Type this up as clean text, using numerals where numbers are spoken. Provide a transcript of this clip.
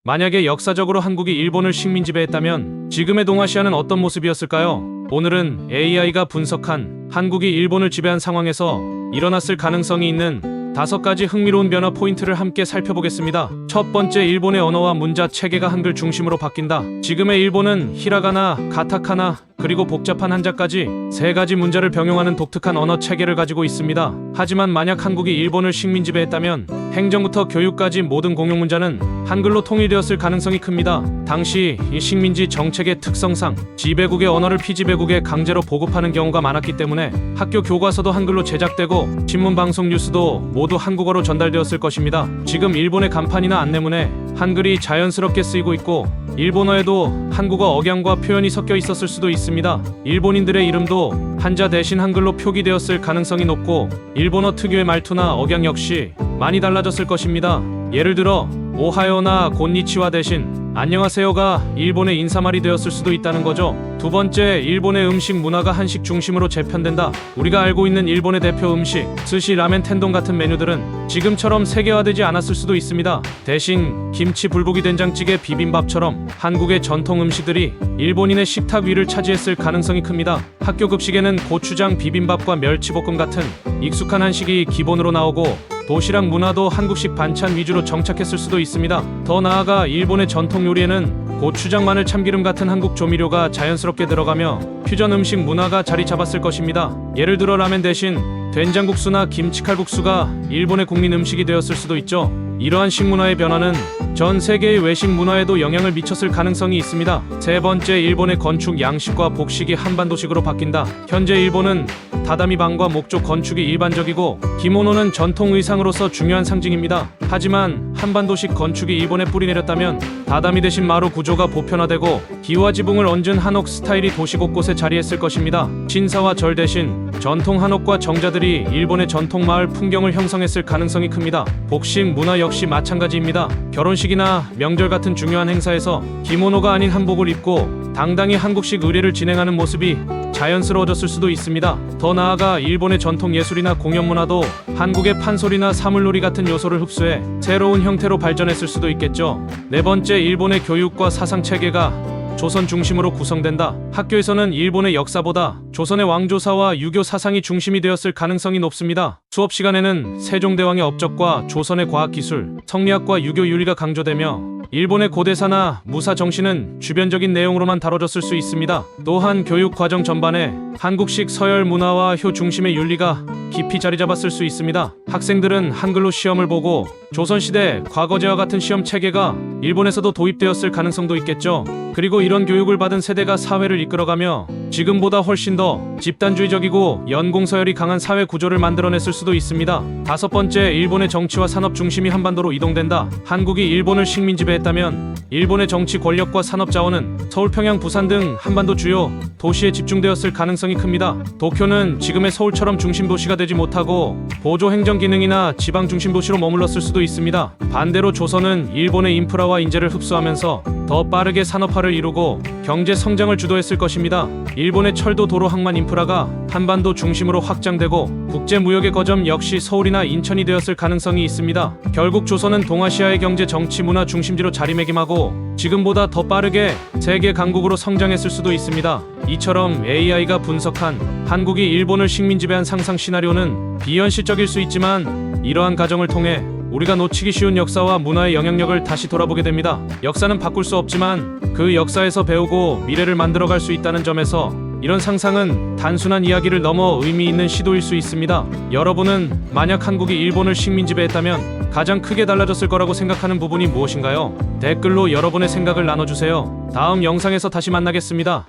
만약에 역사적으로 한국이 일본을 식민 지배했다면 지금의 동아시아는 어떤 모습이었을까요? 오늘은 AI가 분석한 한국이 일본을 지배한 상황에서 일어났을 가능성이 있는 5가지 흥미로운 변화 포인트를 함께 살펴보겠습니다. 첫 번째, 일본의 언어와 문자 체계가 한글 중심으로 바뀐다. 지금의 일본은 히라가나, 가타카나, 그리고 복잡한 한자까지 3가지 문자를 병용하는 독특한 언어 체계를 가지고 있습니다. 하지만 만약 한국이 일본을 식민 지배했다면 행정부터 교육까지 모든 공용 문자는 한글로 통일되었을 가능성이 큽니다. 당시 이 식민지 정책의 특성상 지배국의 언어를 피지배국에 강제로 보급하는 경우가 많았기 때문에 학교 교과서도 한글로 제작되고 신문 방송 뉴스도 모두 한국어로 전달되었을 것입니다. 지금 일본의 간판이나 안내문에 한글이 자연스럽게 쓰이고 있고 일본어에도 한국어 억양과 표현이 섞여 있었을 수도 있습니다. 일본인들의 이름도 한자 대신 한글로 표기되었을 가능성이 높고 일본어 특유의 말투나 억양 역시 많이 달라졌을 것입니다. 예를 들어 오하요나 곤니치와 대신 안녕하세요가 일본의 인사말이 되었을 수도 있다는 거죠. 두 번째, 일본의 음식 문화가 한식 중심으로 재편된다. 우리가 알고 있는 일본의 대표 음식 스시, 라멘, 텐동 같은 메뉴들은 지금처럼 세계화되지 않았을 수도 있습니다. 대신 김치, 불고기, 된장찌개, 비빔밥처럼 한국의 전통 음식들이 일본인의 식탁 위를 차지했을 가능성이 큽니다. 학교 급식에는 고추장 비빔밥과 멸치볶음 같은 익숙한 한식이 기본으로 나오고 도시락 문화도 한국식 반찬 위주로 정착했을 수도 있습니다. 더 나아가 일본의 전통 요리에는 고추장, 마늘, 참기름 같은 한국 조미료가 자연스럽게 들어가며 퓨전 음식 문화가 자리 잡았을 것입니다. 예를 들어 라멘 대신 된장국수나 김치칼국수가 일본의 국민 음식이 되었을 수도 있죠. 이러한 식문화의 변화는 전 세계의 외식 문화에도 영향을 미쳤을 가능성이 있습니다. 세 번째, 일본의 건축 양식과 복식이 한반도식으로 바뀐다. 현재 일본은 다다미 방과 목조 건축이 일반적이고 기모노는 전통 의상으로서 중요한 상징입니다. 하지만 한반도식 건축이 일본에 뿌리내렸다면 다다미 대신 마루 구조가 보편화되고 기와 지붕을 얹은 한옥 스타일이 도시 곳곳에 자리했을 것입니다. 신사와 절 대신 전통 한옥과 정자들이 일본의 전통 마을 풍경을 형성했을 가능성이 큽니다. 복식 문화 역시 마찬가지입니다. 결혼식이나 명절 같은 중요한 행사에서 기모노가 아닌 한복을 입고 당당히 한국식 의례를 진행하는 모습이 자연스러워졌을 수도 있습니다. 더 나아가 일본의 전통 예술이나 공연 문화도 한국의 판소리나 사물놀이 같은 요소를 흡수해 새로운 형태로 발전했을 수도 있겠죠. 네 번째, 일본의 교육과 사상 체계가 조선 중심으로 구성된다. 학교에서는 일본의 역사보다 조선의 왕조사와 유교 사상이 중심이 되었을 가능성이 높습니다. 수업 시간에는 세종대왕의 업적과 조선의 과학기술, 성리학과 유교 윤리가 강조되며 일본의 고대사나 무사 정신은 주변적인 내용으로만 다뤄졌을 수 있습니다. 또한 교육 과정 전반에 한국식 서열 문화와 효 중심의 윤리가 깊이 자리 잡았을 수 있습니다. 학생들은 한글로 시험을 보고 조선시대 과거제와 같은 시험 체계가 일본에서도 도입되었을 가능성도 있겠죠. 그리고 이런 교육을 받은 세대가 사회를 이끌어가며 지금보다 훨씬 더 집단주의적이고 연공서열이 강한 사회 구조를 만들어냈을 수도 있습니다. 다섯 번째, 일본의 정치와 산업 중심이 한반도로 이동된다. 한국이 일본을 식민 지배했다면 일본의 정치 권력과 산업 자원은 서울, 평양, 부산 등 한반도 주요 도시에 집중되었을 가능성이 큽니다. 도쿄는 지금의 서울처럼 중심 도시가 되지 못하고 보조 행정 기능이나 지방 중심 도시로 머물렀을 수도 있습니다. 반대로 조선은 일본의 인프라와 인재를 흡수하면서 더 빠르게 산업화를 이루고 경제 성장을 주도했을 것입니다. 일본의 철도, 도로, 항만 인프라가 한반도 중심으로 확장되고 국제 무역의 거점 역시 서울이나 인천이 되었을 가능성이 있습니다. 결국 조선은 동아시아의 경제, 정치, 문화 중심지로 자리매김하고 지금보다 더 빠르게 세계 강국으로 성장했을 수도 있습니다. 이처럼 AI가 분석한 한국이 일본을 식민 지배한 상상 시나리오는 비현실적일 수 있지만 이러한 과정을 통해 우리가 놓치기 쉬운 역사와 문화의 영향력을 다시 돌아보게 됩니다. 역사는 바꿀 수 없지만 그 역사에서 배우고 미래를 만들어갈 수 있다는 점에서 이런 상상은 단순한 이야기를 넘어 의미 있는 시도일 수 있습니다. 여러분은 만약 한국이 일본을 식민 지배했다면 가장 크게 달라졌을 거라고 생각하는 부분이 무엇인가요? 댓글로 여러분의 생각을 나눠주세요. 다음 영상에서 다시 만나겠습니다.